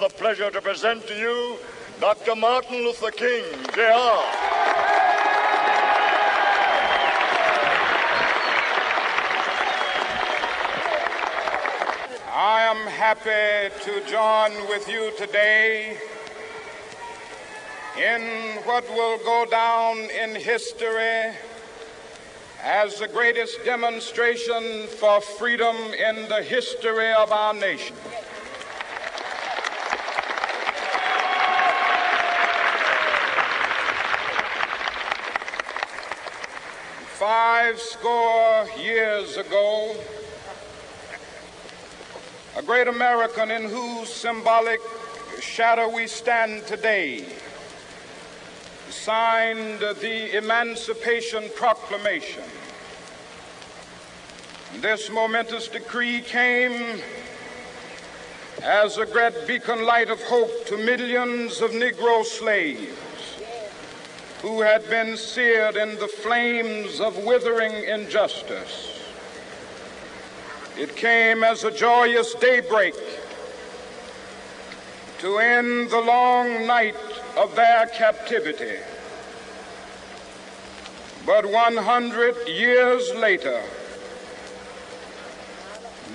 the pleasure to present to you Dr. Martin Luther King, Jr. I am happy to join with you today in what will go down in history as the greatest demonstration for freedom in the history of our nation. Five score years ago, a great American in whose symbolic shadow we stand today signed the Emancipation Proclamation. This momentous decree came as a great beacon light of hope to millions of Negro slaves who had been seared in the flames of withering injustice. It came as a joyous daybreak to end the long night of their captivity. But 100 years later,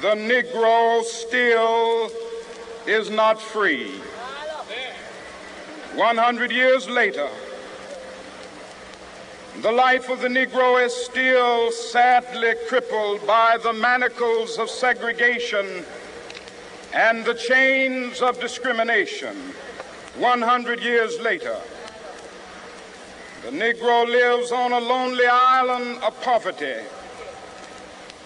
the Negro still is not free. 100 years later, the life of the Negro is still sadly crippled by the manacles of segregation and the chains of discrimination. 100 years later, the Negro lives on a lonely island of poverty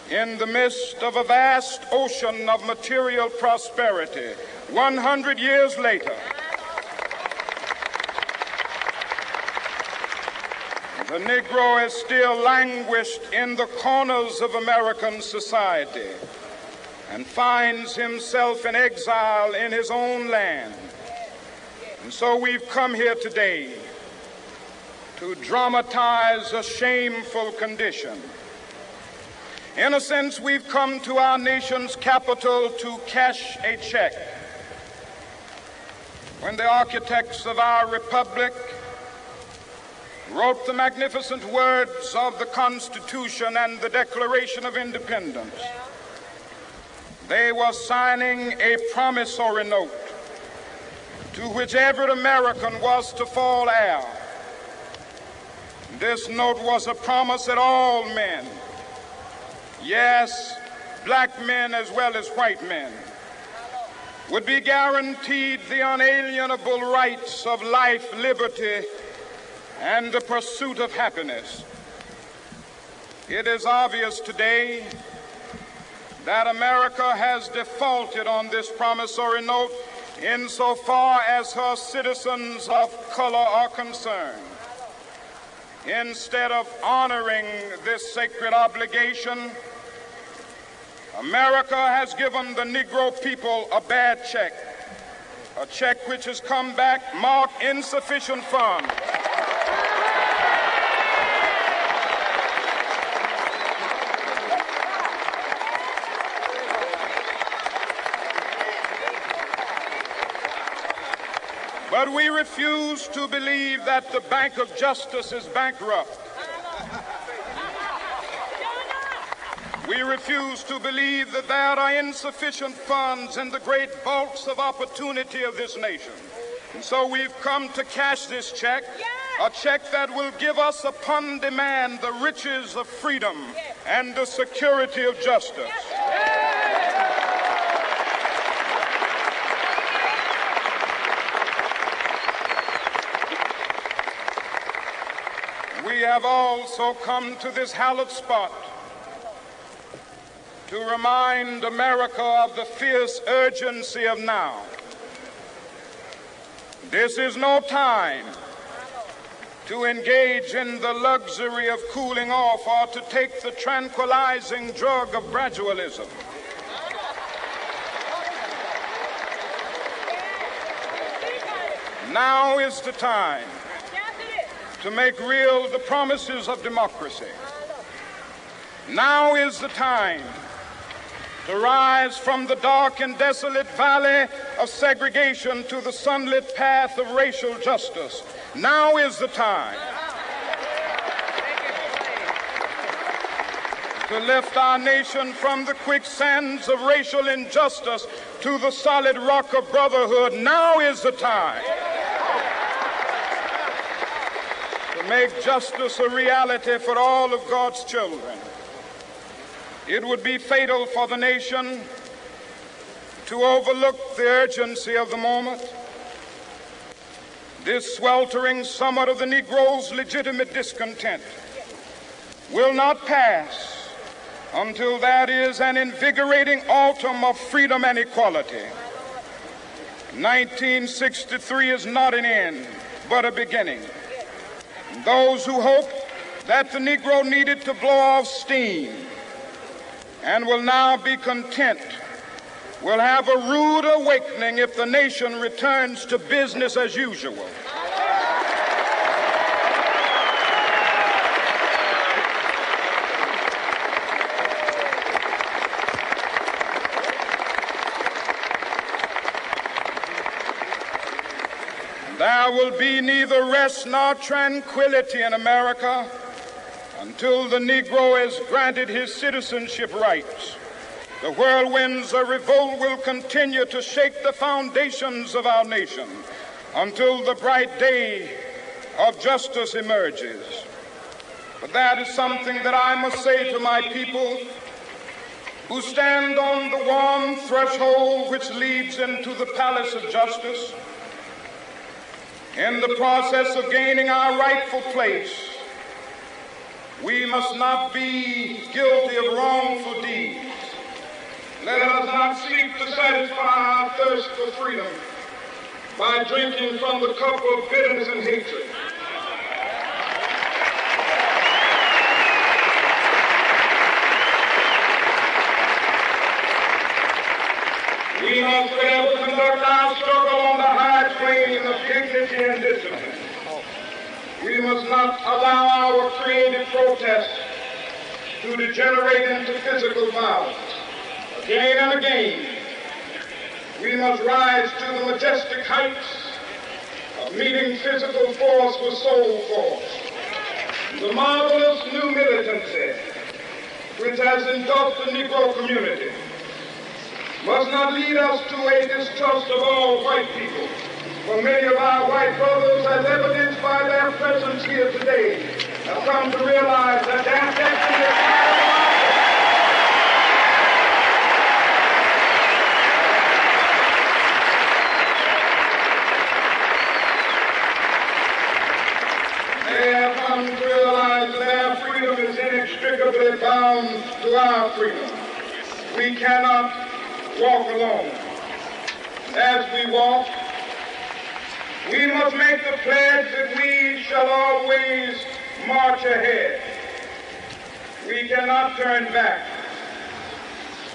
in the midst of a vast ocean of material prosperity. 100 years later, the Negro is still languished in the corners of American society and finds himself in exile in his own land. And so we've come here today to dramatize a shameful condition. In a sense, we've come to our nation's capital to cash a check. When the architects of our republic wrote the magnificent words of the Constitution and the Declaration of Independence, they were signing a promissory note to which every American was to fall heir. This note was a promise that all men, yes, black men as well as white men, would be guaranteed the unalienable rights of life, liberty, and the pursuit of happiness. It is obvious today that America has defaulted on this promissory note insofar as her citizens of color are concerned. Instead of honoring this sacred obligation, America has given the Negro people a bad check, a check which has come back marked insufficient funds. But we refuse to believe that the Bank of Justice is bankrupt. We refuse to believe that there are insufficient funds in the great vaults of opportunity of this nation. And so we've come to cash this check, a check that will give us upon demand the riches of freedom and the security of justice. We have also come to this hallowed spot to remind America of the fierce urgency of now. This is no time to engage in the luxury of cooling off or to take the tranquilizing drug of gradualism. Now is the time to make real the promises of democracy. Now is the time to rise from the dark and desolate valley of segregation to the sunlit path of racial justice. Now is the time to lift our nation from the quicksands of racial injustice to the solid rock of brotherhood. Now is the time to make justice a reality for all of God's children. It would be fatal for the nation to overlook the urgency of the moment. This sweltering summit of the Negro's legitimate discontent will not pass until that is an invigorating autumn of freedom and equality. 1963 is not an end, but a beginning. Those who hope that the Negro needed to blow off steam and will now be content will have a rude awakening if the nation returns to business as usual. There will be neither rest nor tranquility in America until the Negro is granted his citizenship rights. The whirlwinds of revolt will continue to shake the foundations of our nation until the bright day of justice emerges. But that is something that I must say to my people who stand on the warm threshold which leads into the palace of justice. In the process of gaining our rightful place, we must not be guilty of wrongful deeds. Let us not seek to satisfy our thirst for freedom by drinking from the cup of bitterness and hatred. We must forever conduct our struggle on the high plane of dignity and discipline. We must not allow our creative protests to degenerate into physical violence. Again and again, we must rise to the majestic heights of meeting physical force with soul force. The marvelous new militancy which has engulfed the Negro community must not lead us to a distrust of all white people. For many of our white brothers, as evidenced by their presence here today, have come to realize that their destiny is They have come to realize that their freedom is inextricably bound to our freedom. We cannot walk alone. As we walk, we must make the pledge that we shall always march ahead. We cannot turn back.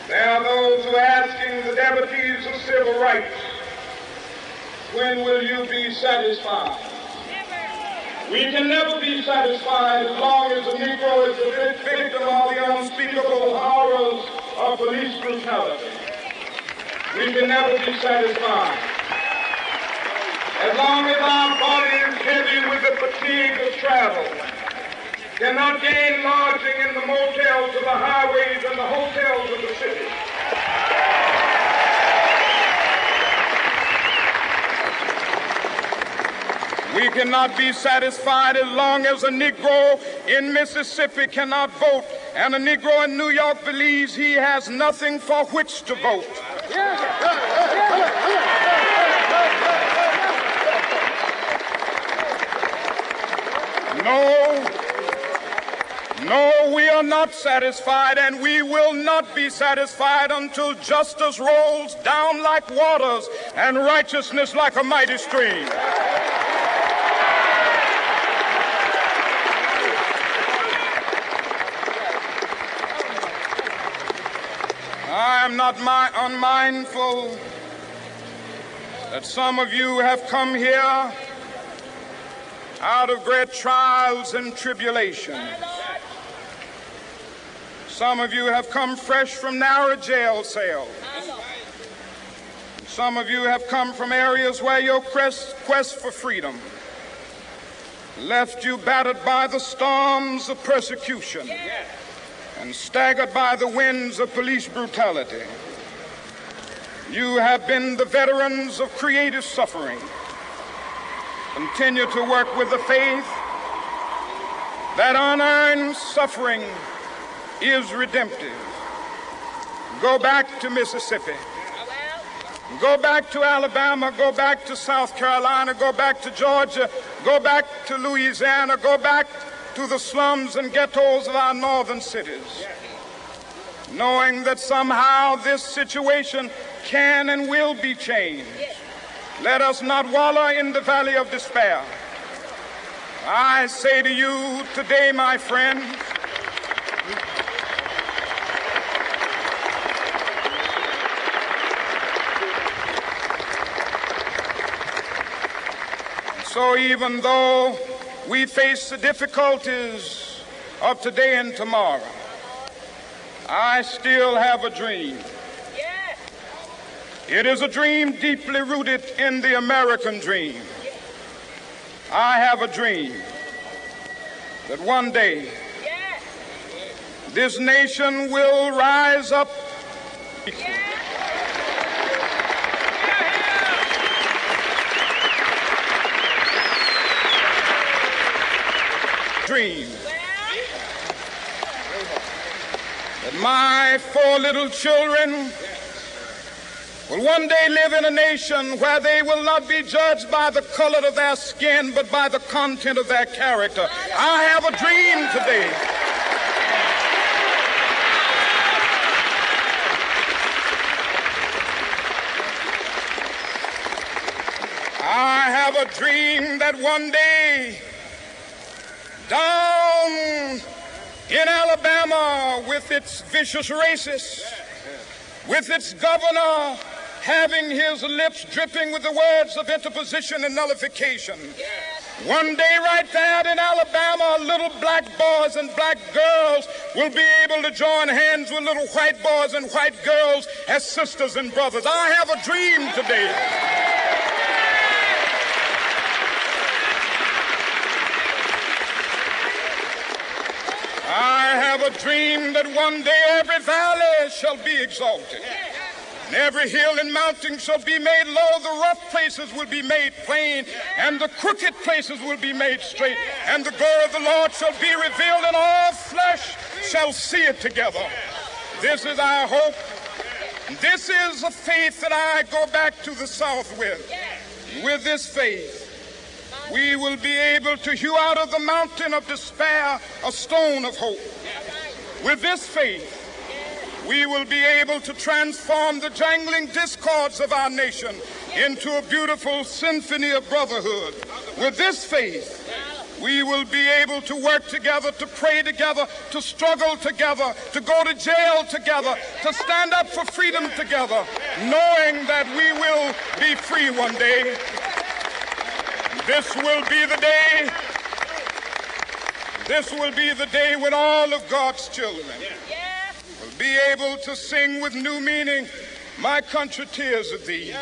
There are those who are asking the devotees of civil rights, when will you be satisfied? We can never be satisfied as long as the Negro is the victim of the unspeakable horrors of police brutality. We can never be satisfied as long as our body is heavy with the fatigue of travel, cannot gain lodging in the motels of the highways and the hotels of the city. We cannot be satisfied as long as a Negro in Mississippi cannot vote and a Negro in New York believes he has nothing for which to vote. No, we are not satisfied, and we will not be satisfied until justice rolls down like waters and righteousness like a mighty stream. I am not unmindful that some of you have come here out of great trials and tribulations. Some of you have come fresh from narrow jail cells. Some of you have come from areas where your quest for freedom left you battered by the storms of persecution and staggered by the winds of police brutality. You have been the veterans of creative suffering. Continue to work with the faith that unearned suffering is redemptive. Go back to Mississippi. Go back to Alabama. Go back to South Carolina. Go back to Georgia. Go back to Louisiana. Go back to the slums and ghettos of our northern cities, knowing that somehow this situation can and will be changed. Let us not wallow in the valley of despair. I say to you today, my friends, so even though we face the difficulties of today and tomorrow, I still have a dream. It is a dream deeply rooted in the American dream. I have a dream that one day this nation will rise up dream that my 4 little children will one day live in a nation where they will not be judged by the color of their skin, but by the content of their character. I have a dream today. I have a dream that one day down in Alabama, with its vicious racists, with its governor having his lips dripping with the words of interposition and nullification. One day right there in Alabama, little black boys and black girls will be able to join hands with little white boys and white girls as sisters and brothers. I have a dream today. I have a dream that one day every valley shall be exalted, and every hill and mountain shall be made low. The rough places will be made plain, and the crooked places will be made straight. And the glory of the Lord shall be revealed, and all flesh shall see it together. This is our hope. This is a faith that I go back to the South with. With this faith, we will be able to hew out of the mountain of despair a stone of hope. With this faith, we will be able to transform the jangling discords of our nation into a beautiful symphony of brotherhood. With this faith, we will be able to work together, to pray together, to struggle together, to go to jail together, to stand up for freedom together, knowing that we will be free one day. This will be the day. This will be the day when all of God's children will be able to sing with new meaning, "My country, tears of thee.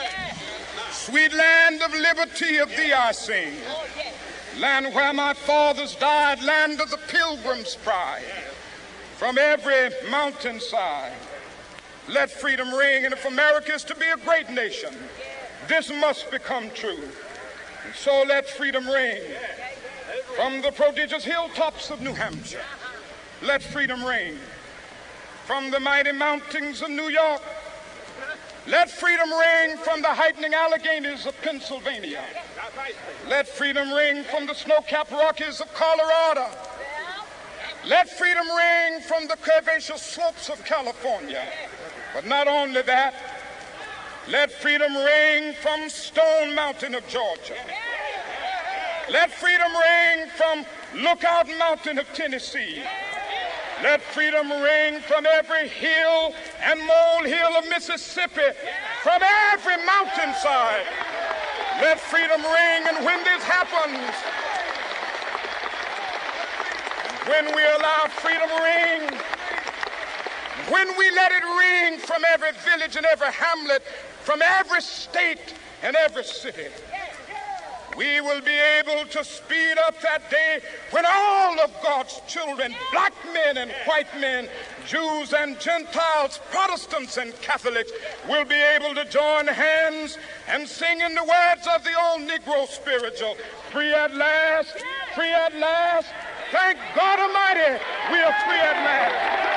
Sweet land of liberty, of thee I sing. Land where my fathers died, land of the pilgrim's pride. From every mountainside, let freedom ring. And if America is to be a great nation, this must become true. And so let freedom ring from the prodigious hilltops of New Hampshire. Let freedom ring from the mighty mountains of New York. Let freedom ring from the heightening Alleghenies of Pennsylvania. Let freedom ring from the snow-capped Rockies of Colorado. Let freedom ring from the curvaceous slopes of California. But not only that, let freedom ring from Stone Mountain of Georgia. Let freedom ring from Lookout Mountain of Tennessee. Let freedom ring from every hill and molehill of Mississippi, from every mountainside. Let freedom ring, and when this happens, when we allow freedom ring, when we let it ring from every village and every hamlet, from every state and every city. We will be able to speed up that day when all of God's children, black men and white men, Jews and Gentiles, Protestants and Catholics, will be able to join hands and sing in the words of the old Negro spiritual, free at last, free at last. Thank God Almighty, we are free at last.